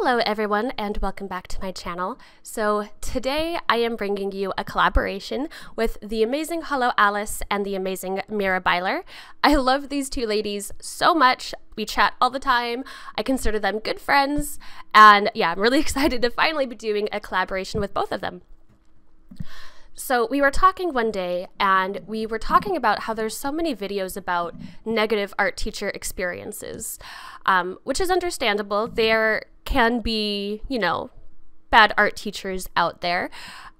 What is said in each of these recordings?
Hello everyone and welcome back to my channel. So today I am bringing you a collaboration with the amazing Hullo Alice and the amazing Mira Byler. I love these two ladies so much. We chat all the time. I consider them good friends, and yeah, I'm really excited to finally be doing a collaboration with both of them. So we were talking one day and we were talking about how there's so many videos about negative art teacher experiences, which is understandable. There can be, bad art teachers out there.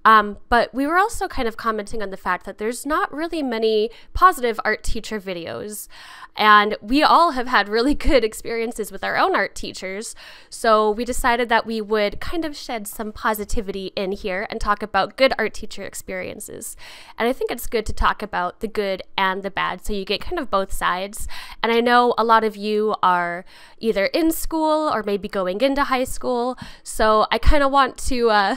But we were also kind of commenting on the fact that there's not really many positive art teacher videos. And we all have had really good experiences with our own art teachers. So we decided that we would kind of shed some positivity in here and talk about good art teacher experiences. And I think it's good to talk about the good and the bad, so you get kind of both sides. And I know a lot of you are either in school or maybe going into high school. So I kind of want to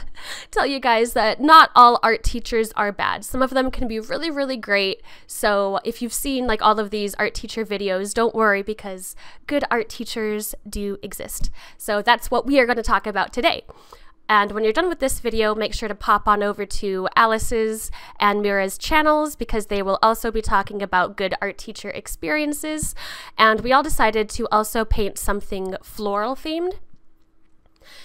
tell you guys that not all art teachers are bad. Some of them can be really, really great. So if you've seen like all of these art teacher videos, don't worry, because good art teachers do exist. So that's what we are going to talk about today. And when you're done with this video, make sure to pop on over to Alice's and Mira's channels, because they will also be talking about good art teacher experiences. And we all decided to also paint something floral themed,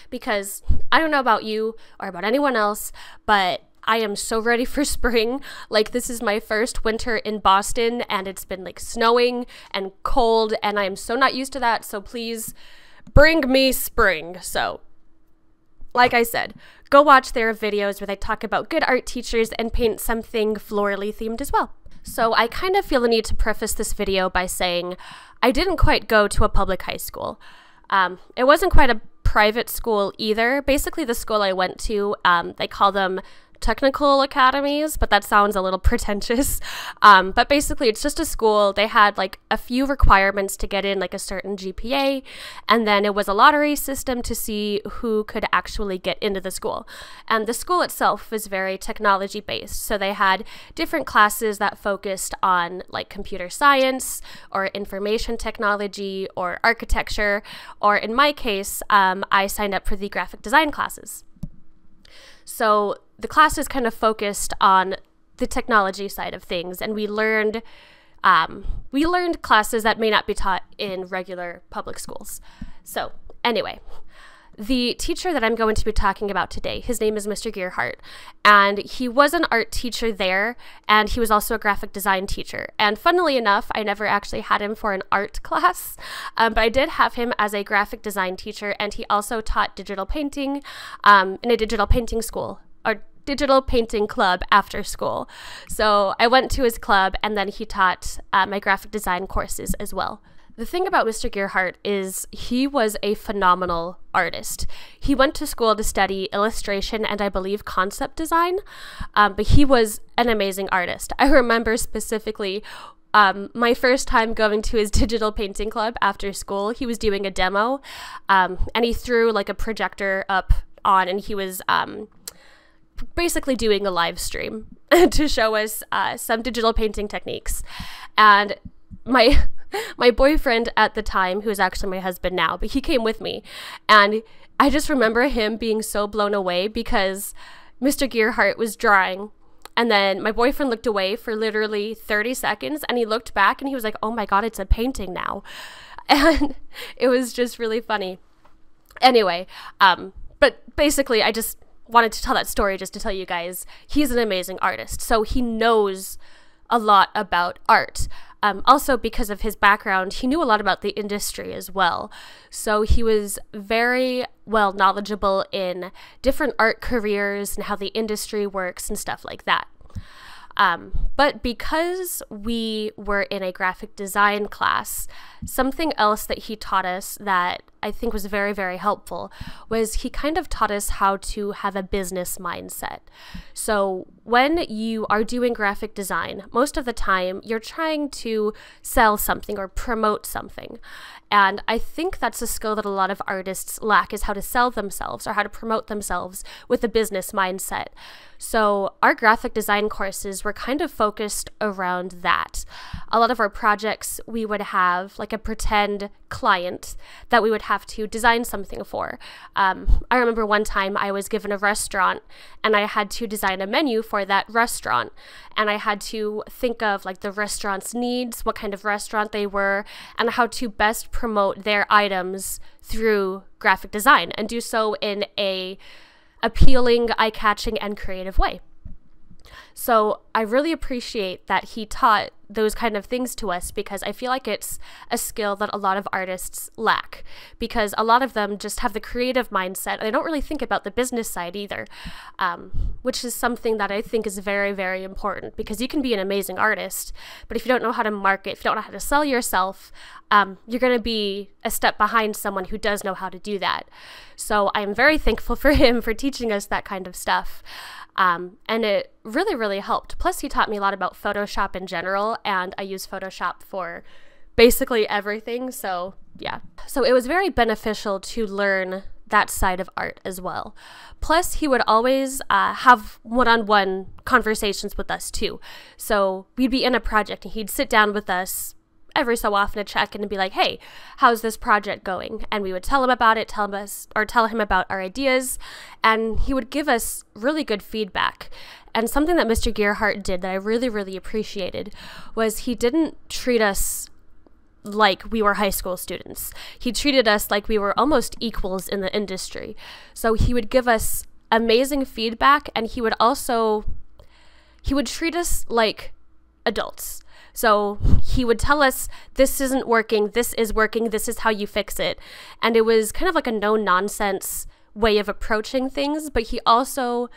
because I don't know about you or about anyone else, but I am so ready for spring. Like, this is my first winter in Boston and it's been like snowing and cold and I am so not used to that. So please bring me spring. So like I said, go watch their videos where they talk about good art teachers and paint something florally themed as well. So I kind of feel the need to preface this video by saying I didn't quite go to a public high school. It wasn't quite a private school either. Basically, the school I went to, they call them technical academies, but that sounds a little pretentious. But basically, it's just a school. They had like a few requirements to get in, like a certain GPA, and then it was a lottery system to see who could actually get into the school. And the school itself was very technology based, so they had different classes that focused on like computer science or information technology or architecture, or in my case, I signed up for the graphic design classes. So the classes kind of focused on the technology side of things, and we learned classes that may not be taught in regular public schools. So anyway, the teacher that I'm going to be talking about today, his name is Mr. Gerhardt, and he was an art teacher there, and he was also a graphic design teacher. And funnily enough, I never actually had him for an art class, but I did have him as a graphic design teacher, and he also taught digital painting in a digital painting school, or digital painting club after school. So I went to his club, and then he taught my graphic design courses as well. The thing about Mr. Gerhardt is he was a phenomenal artist. He went to school to study illustration and I believe concept design, but he was an amazing artist. I remember specifically my first time going to his digital painting club after school. He was doing a demo, and he threw like a projector up on, and he was basically doing a live stream to show us some digital painting techniques. And my boyfriend at the time, who is actually my husband now, but he came with me, and I just remember him being so blown away because Mr. Gerhardt was drawing, and then my boyfriend looked away for literally 30 seconds, and he looked back and he was like, oh my god, it's a painting now. And it was just really funny. Anyway, but basically I just wanted to tell that story just to tell you guys he's an amazing artist, so he knows a lot about art. Also, because of his background, he knew a lot about the industry as well. So he was very well knowledgeable in different art careers and how the industry works and stuff like that. But because we were in a graphic design class, something else that he taught us that I think was very, very helpful was he kind of taught us how to have a business mindset. So when you are doing graphic design, most of the time you're trying to sell something or promote something. And I think that's a skill that a lot of artists lack, is how to sell themselves or how to promote themselves with a business mindset. So our graphic design courses were kind of focused around that. A lot of our projects, we would have like a pretend client that we would have to design something for. I remember one time I was given a restaurant and I had to design a menu for that restaurant. And I had to think of like the restaurant's needs, what kind of restaurant they were, and how to best promote their items through graphic design, and do so in a appealing, eye-catching, and creative way. So I really appreciate that he taught those kind of things to us, because I feel like it's a skill that a lot of artists lack, because a lot of them just have the creative mindset and they don't really think about the business side either, which is something that I think is very, very important, because you can be an amazing artist, but if you don't know how to market, if you don't know how to sell yourself, you're going to be a step behind someone who does know how to do that. So I am very thankful for him for teaching us that kind of stuff. And it really, really helped. Plus, he taught me a lot about Photoshop in general, and I use Photoshop for basically everything. So yeah, so it was very beneficial to learn that side of art as well. Plus, he would always have one-on-one conversations with us too. So we'd be in a project and he'd sit down with us every so often to check in and be like, hey, how's this project going? And we would tell him about it, tell him about our ideas, and he would give us really good feedback. And something that Mr. Gerhardt did that I really, really appreciated was he didn't treat us like we were high school students. He treated us like we were almost equals in the industry. So he would give us amazing feedback, and he would treat us like adults. So he would tell us, this isn't working, this is working, this is how you fix it. And it was kind of like a no-nonsense way of approaching things, but he also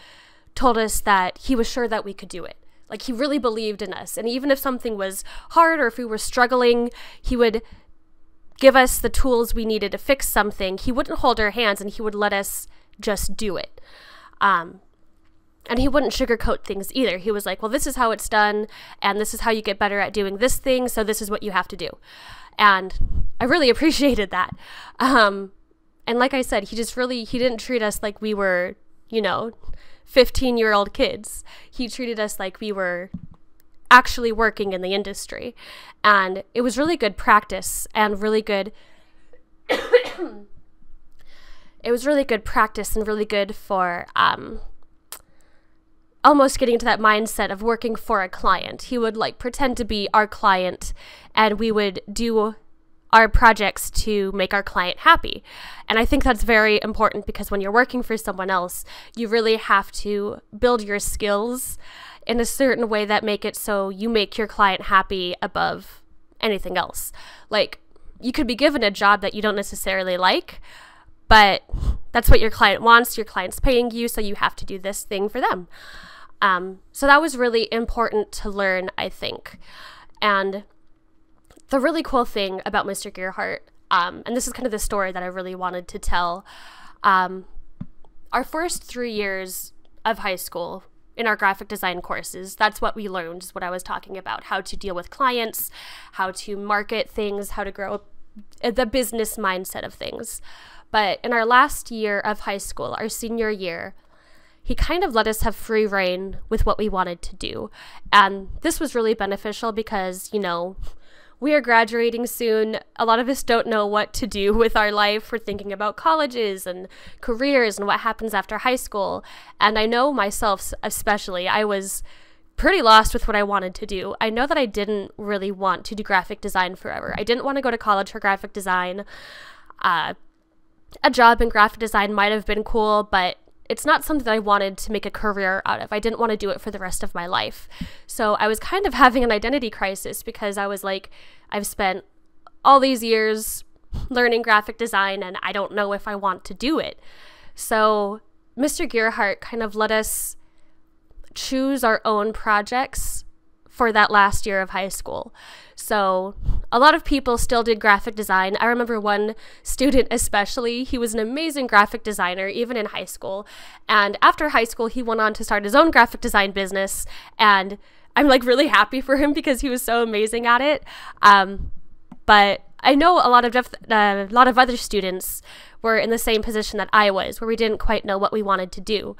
told us that he was sure that we could do it. Like, he really believed in us. And even if something was hard or if we were struggling, he would give us the tools we needed to fix something. He wouldn't hold our hands, and he would let us just do it. And he wouldn't sugarcoat things either. He was like, well, this is how it's done, and this is how you get better at doing this thing, so this is what you have to do. And I really appreciated that. And like I said, he didn't treat us like we were, 15-year-old kids. He treated us like we were actually working in the industry. And it was really good practice and really good it was really good practice and really good for almost getting to that mindset of working for a client. He would pretend to be our client, and we would do our projects to make our client happy. And I think that's very important, because when you're working for someone else, you really have to build your skills in a certain way that make it so you make your client happy above anything else. Like, you could be given a job that you don't necessarily like, but that's what your client wants. Your client's paying you, so you have to do this thing for them. So that was really important to learn, I think. And the really cool thing about Mr. Gerhardt, and this is kind of the story that I really wanted to tell, our first 3 years of high school in our graphic design courses, that's what we learned, is what I was talking about: how to deal with clients, how to market things, how to grow the business mindset of things. But in our last year of high school, our senior year, he kind of let us have free reign with what we wanted to do. And this was really beneficial because, we are graduating soon. A lot of us don't know what to do with our life. We're thinking about colleges and careers and what happens after high school. And I know myself especially, I was pretty lost with what I wanted to do. I know that I didn't really want to do graphic design forever. I didn't want to go to college for graphic design. A job in graphic design might have been cool, but it's not something that I wanted to make a career out of. I didn't want to do it for the rest of my life. So I was kind of having an identity crisis, because I was like, I've spent all these years learning graphic design and I don't know if I want to do it. So Mr. Gerhardt kind of let us choose our own projects for that last year of high school. So a lot of people still did graphic design. I remember one student especially, he was an amazing graphic designer, even in high school. And after high school, he went on to start his own graphic design business. And I'm like really happy for him because he was so amazing at it. But I know a lot of other students were in the same position that I was, where we didn't quite know what we wanted to do.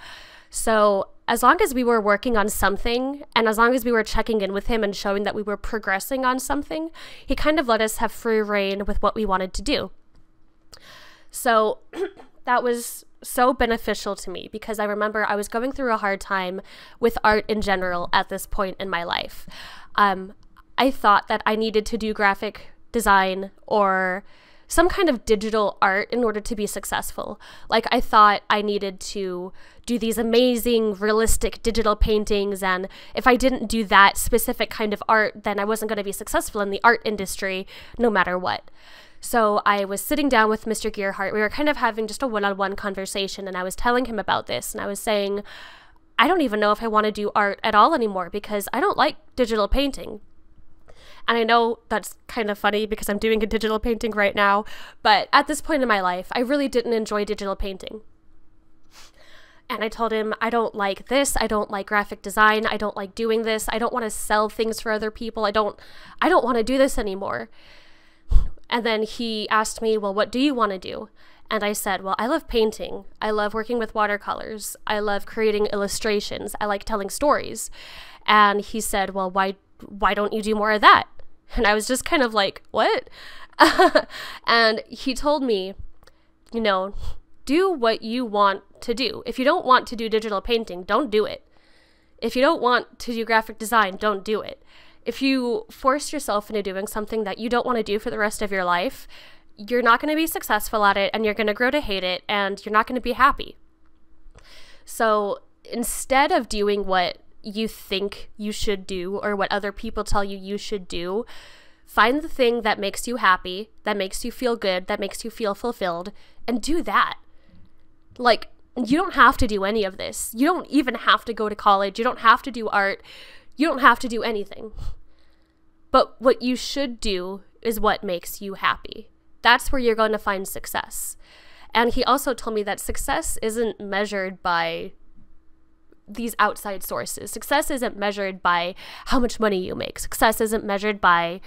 So as long as we were working on something, and as long as we were checking in with him and showing that we were progressing on something, he kind of let us have free reign with what we wanted to do. So that was so beneficial to me, because I remember I was going through a hard time with art in general at this point in my life. I thought that I needed to do graphic design or some kind of digital art in order to be successful. Like, I thought I needed to do these amazing realistic digital paintings, and if I didn't do that specific kind of art, then I wasn't going to be successful in the art industry no matter what. So I was sitting down with Mr. Gearhart. We were kind of having just a one-on-one conversation, and I was telling him about this, and I was saying, I don't even know if I want to do art at all anymore because I don't like digital painting. And I know that's kind of funny because I'm doing a digital painting right now, but at this point in my life, I really didn't enjoy digital painting. And I told him, I don't like this. I don't like graphic design. I don't like doing this. I don't want to sell things for other people. I don't want to do this anymore. And then he asked me, well, what do you want to do? And I said, well, I love painting. I love working with watercolors. I love creating illustrations. I like telling stories. And he said, well, why don't you do more of that? And I was just kind of like, what? And he told me, do what you want to do. If you don't want to do digital painting, don't do it. If you don't want to do graphic design, don't do it. If you force yourself into doing something that you don't want to do for the rest of your life, you're not going to be successful at it, and you're going to grow to hate it, and you're not going to be happy. So instead of doing what you think you should do or what other people tell you should do, find the thing that makes you happy, that makes you feel good, that makes you feel fulfilled, and do that. Like, you don't have to do any of this. You don't even have to go to college. You don't have to do art. You don't have to do anything. But what you should do is what makes you happy. That's where you're going to find success. And he also told me that success isn't measured by these outside sources. Success isn't measured by how much money you make. Success isn't measured by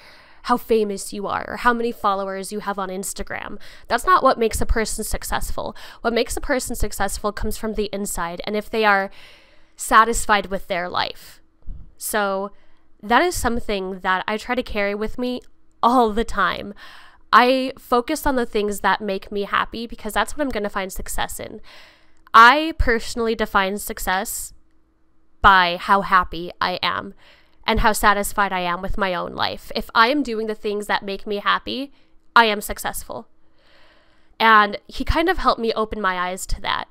how famous you are or how many followers you have on Instagram. That's not what makes a person successful. What makes a person successful comes from the inside, and if they are satisfied with their life. So that is something that I try to carry with me all the time. I focus on the things that make me happy because that's what I'm going to find success in. I personally define success by how happy I am and how satisfied I am with my own life. If I am doing the things that make me happy, I am successful. And he kind of helped me open my eyes to that.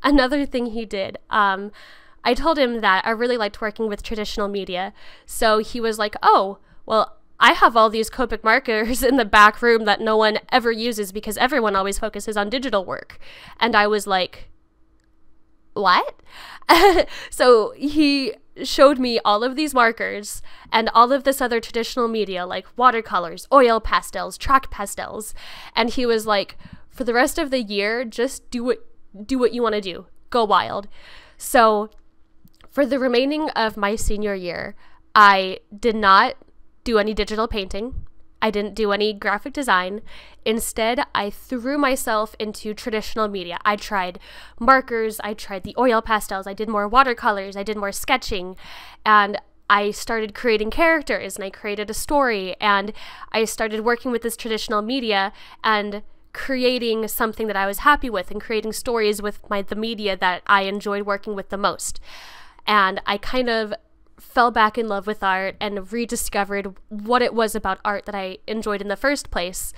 Another thing he did, I told him that I really liked working with traditional media. So he was like, oh, well, I have all these Copic markers in the back room that no one ever uses because everyone always focuses on digital work. And I was like, what? So he showed me all of these markers and all of this other traditional media like watercolors, oil pastels, chalk pastels. And he was like, for the rest of the year, just do what you want to do. Go wild. So for the remaining of my senior year, I did not do any digital painting. I didn't do any graphic design. Instead, I threw myself into traditional media. I tried markers, I tried the oil pastels, I did more watercolors, I did more sketching, and I started creating characters, and I created a story, and I started working with this traditional media and creating something that I was happy with and creating stories with the media that I enjoyed working with the most. And I kind of fell back in love with art and rediscovered what it was about art that I enjoyed in the first place.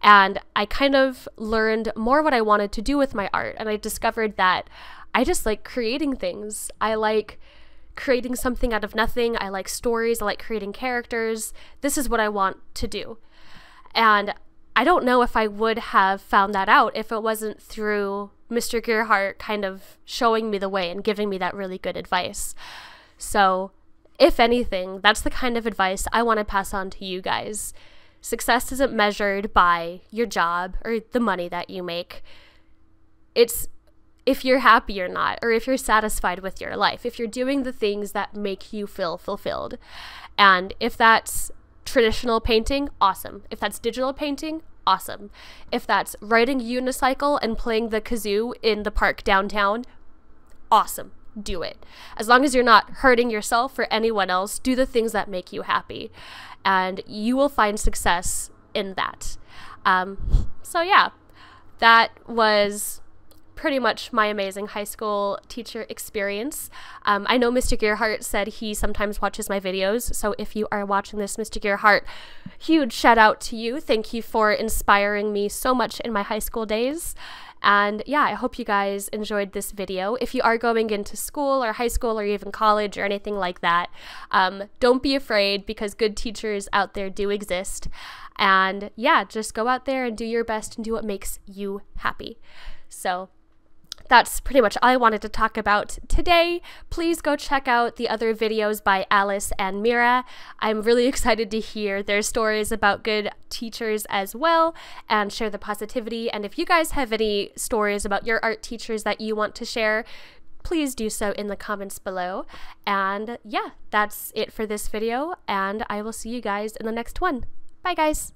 And I kind of learned more what I wanted to do with my art. And I discovered that I just like creating things. I like creating something out of nothing. I like stories. I like creating characters. This is what I want to do. And I don't know if I would have found that out if it wasn't through Mr. Gearhart kind of showing me the way and giving me that really good advice. So if anything, that's the kind of advice I want to pass on to you guys. Success isn't measured by your job or the money that you make. It's if you're happy or not, or if you're satisfied with your life, if you're doing the things that make you feel fulfilled. And if that's traditional painting, awesome. If that's digital painting, awesome. If that's riding a unicycle and playing the kazoo in the park downtown, awesome. Do it. As long as you're not hurting yourself or anyone else, do the things that make you happy. And you will find success in that. So yeah, that was pretty much my amazing high school teacher experience. I know Mr. Gearhart said he sometimes watches my videos, so if you are watching this, Mr. Gearhart, huge shout out to you. Thank you for inspiring me so much in my high school days. And yeah, I hope you guys enjoyed this video. If you are going into school or high school or even college or anything like that, don't be afraid, because good teachers out there do exist. And yeah, just go out there and do your best and do what makes you happy. So that's pretty much all I wanted to talk about today. Please go check out the other videos by Alice and Mira. I'm really excited to hear their stories about good teachers as well, and share the positivity. And if you guys have any stories about your art teachers that you want to share, please do so in the comments below. And yeah, that's it for this video, and I will see you guys in the next one. Bye guys!